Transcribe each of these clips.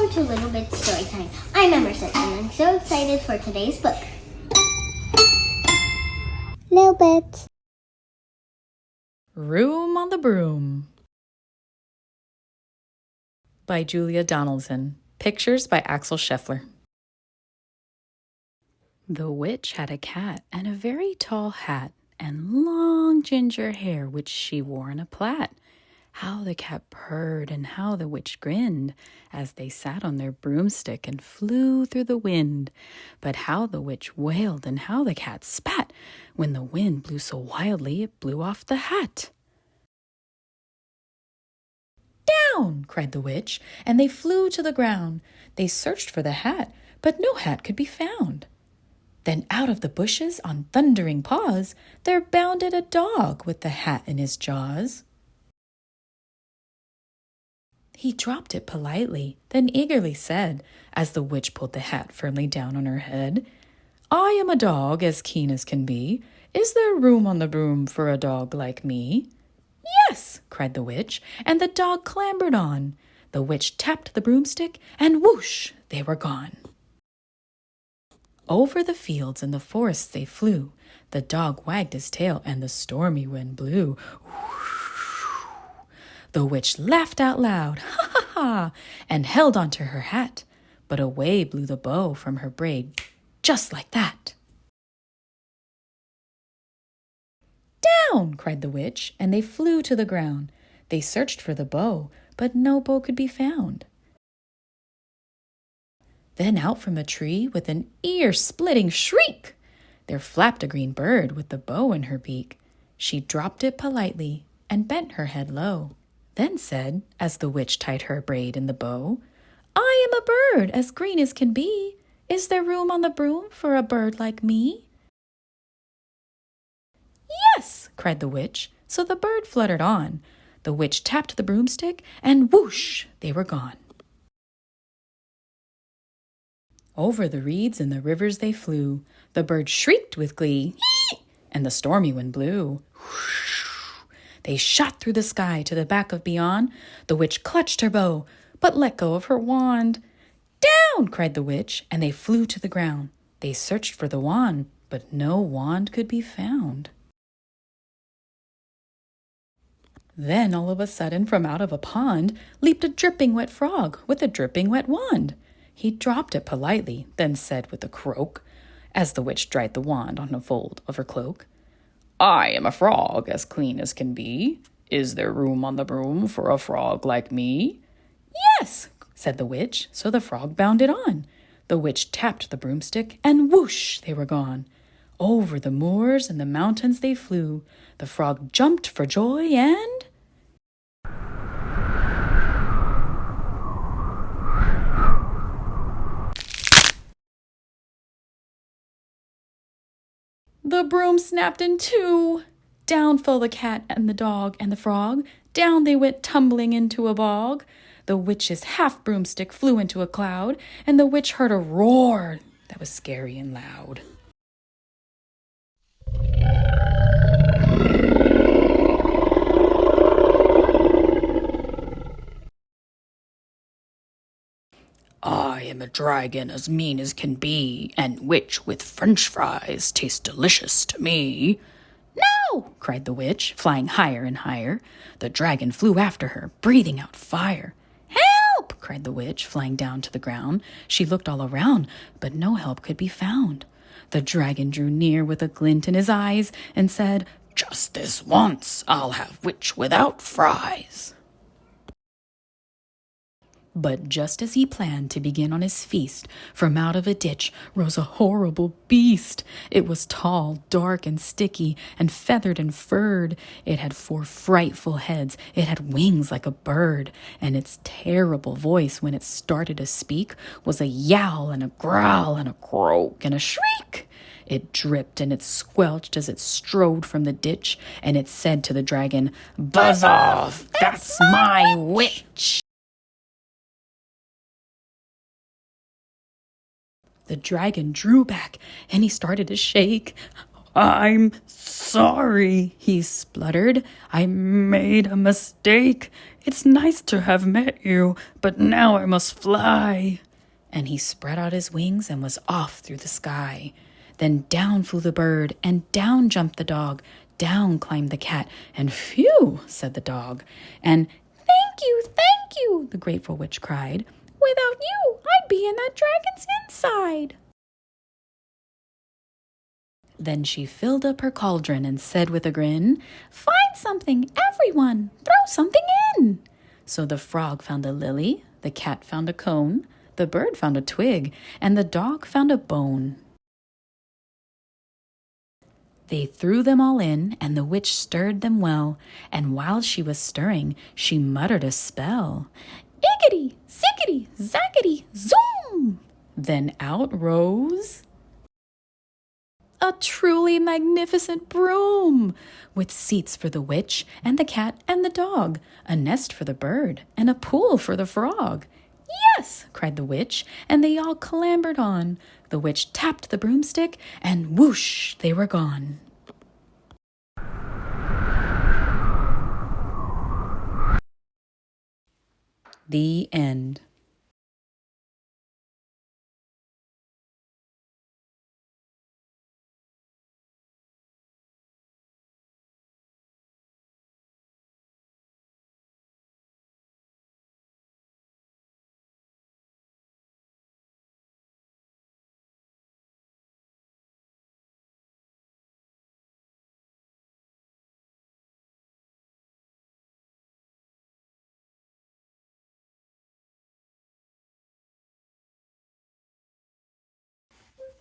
Welcome to Little Bit Storytime. I'm Emerson, and I'm so excited for today's book. Little Bit. Room on the Broom by Julia Donaldson. Pictures by Axel Scheffler. The witch had a cat and a very tall hat and long ginger hair which she wore in a plait. How the cat purred and how the witch grinned as they sat on their broomstick and flew through the wind. But how the witch wailed and how the cat spat when the wind blew so wildly it blew off the hat. "Down!" cried the witch, and they flew to the ground. They searched for the hat, but no hat could be found. Then out of the bushes on thundering paws there bounded a dog with the hat in his jaws. He dropped it politely, then eagerly said, as the witch pulled the hat firmly down on her head, "I am a dog as keen as can be. Is there room on the broom for a dog like me?" "Yes!" cried the witch, and the dog clambered on. The witch tapped the broomstick, and whoosh, they were gone. Over the fields and the forests they flew. The dog wagged his tail, and the stormy wind blew. The witch laughed out loud, ha ha ha, and held onto her hat, but away blew the bow from her braid, just like that. "Down!" cried the witch, and they flew to the ground. They searched for the bow, but no bow could be found. Then out from a tree, with an ear-splitting shriek, there flapped a green bird with the bow in her beak. She dropped it politely and bent her head low, then said, as the witch tied her braid in the bow, "I am a bird as green as can be. Is there room on the broom for a bird like me?" "Yes!" cried the witch, so the bird fluttered on. The witch tapped the broomstick, and whoosh, they were gone. Over the reeds and the rivers they flew. The bird shrieked with glee, and the stormy wind blew. They shot through the sky to the back of beyond. The witch clutched her bow, but let go of her wand. "Down!" cried the witch, and they flew to the ground. They searched for the wand, but no wand could be found. Then all of a sudden, from out of a pond, leaped a dripping wet frog with a dripping wet wand. He dropped it politely, then said with a croak, as the witch dried the wand on a fold of her cloak, "I am a frog as clean as can be. Is there room on the broom for a frog like me?" "Yes!" said the witch, so the frog bounded on. The witch tapped the broomstick, and whoosh, they were gone. Over the moors and the mountains they flew. The frog jumped for joy, and the broom snapped in two. Down fell the cat and the dog and the frog. Down they went tumbling into a bog. The witch's half broomstick flew into a cloud, and the witch heard a roar that was scary and loud. "I am a dragon as mean as can be, and which with French fries tastes delicious to me." "No!" cried the witch, flying higher and higher. The dragon flew after her, breathing out fire. "Help!" cried the witch, flying down to the ground. She looked all around, but no help could be found. The dragon drew near with a glint in his eyes and said, "Just this once, I'll have witch without fries." But just as he planned to begin on his feast, from out of a ditch rose a horrible beast. It was tall, dark, and sticky, and feathered and furred. It had 4 frightful heads. It had wings like a bird, and its terrible voice, when it started to speak, was a yowl and a growl and a croak and a shriek. It dripped and it squelched as it strode from the ditch, and it said to the dragon, "Buzz off, that's my witch." The dragon drew back, and he started to shake. "I'm sorry," he spluttered. "I made a mistake. It's nice to have met you, but now I must fly." And he spread out his wings and was off through the sky. Then down flew the bird, and down jumped the dog. Down climbed the cat, and "Phew," said the dog. And thank you," the grateful witch cried. "Without you, I'd be in that dragon's inside." Then she filled up her cauldron and said with a grin, "Find something, everyone, throw something in." So the frog found a lily, the cat found a cone, the bird found a twig, and the dog found a bone. They threw them all in, and the witch stirred them well, and while she was stirring, she muttered a spell. "Iggity, ziggity, zaggity, zoom!" Then out rose a truly magnificent broom, with seats for the witch and the cat and the dog, a nest for the bird, and a pool for the frog. "Yes," cried the witch, and they all clambered on. The witch tapped the broomstick, and whoosh, they were gone. The end.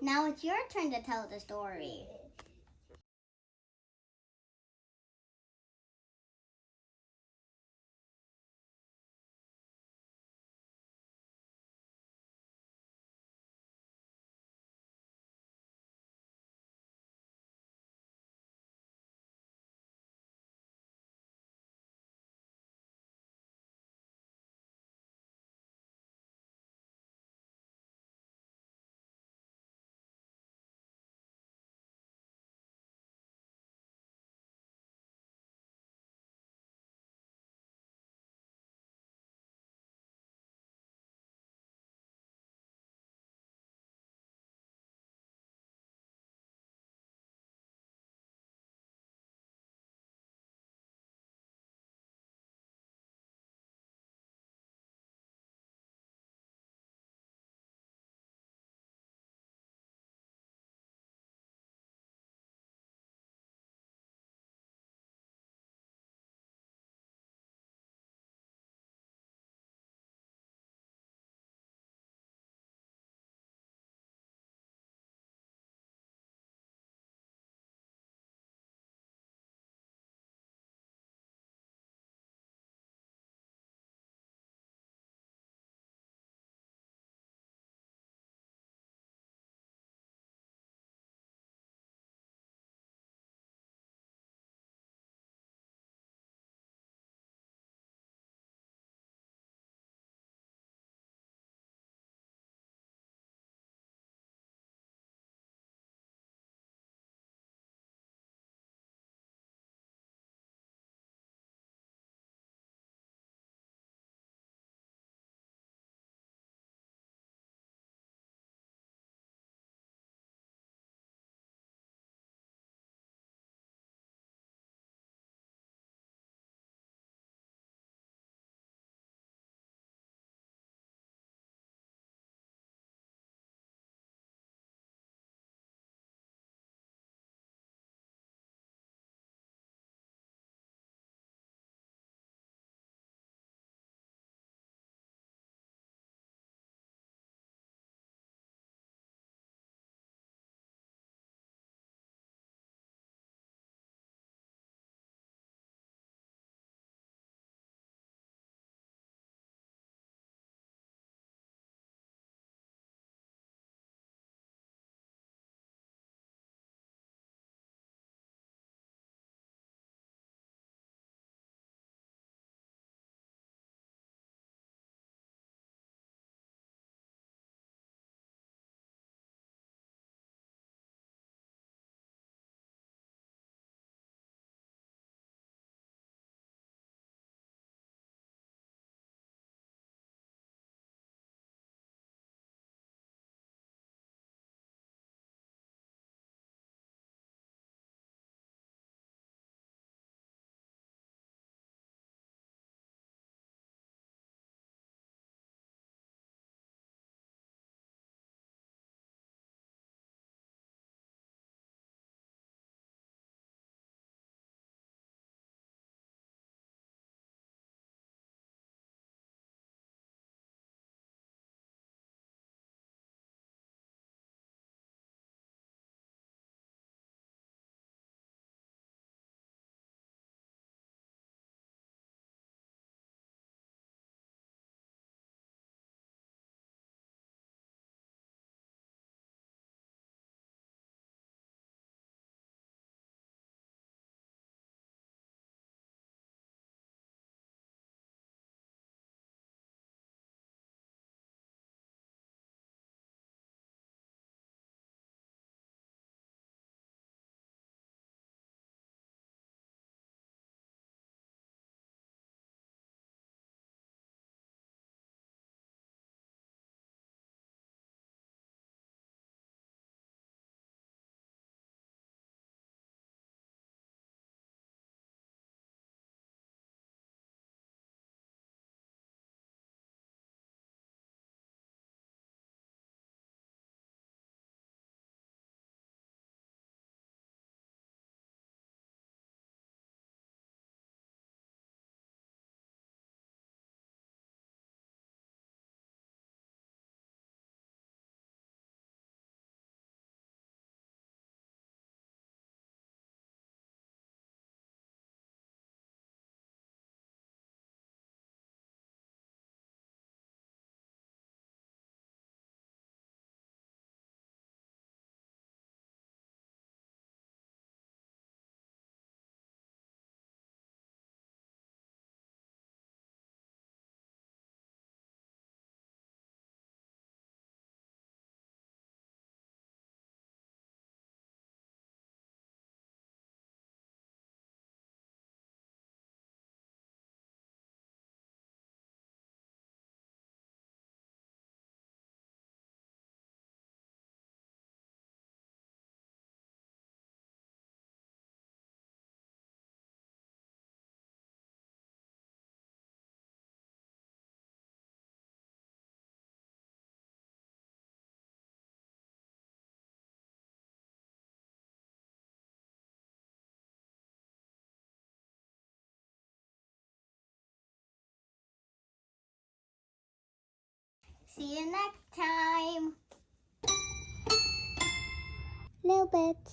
Now it's your turn to tell the story. See you next time. Little bit.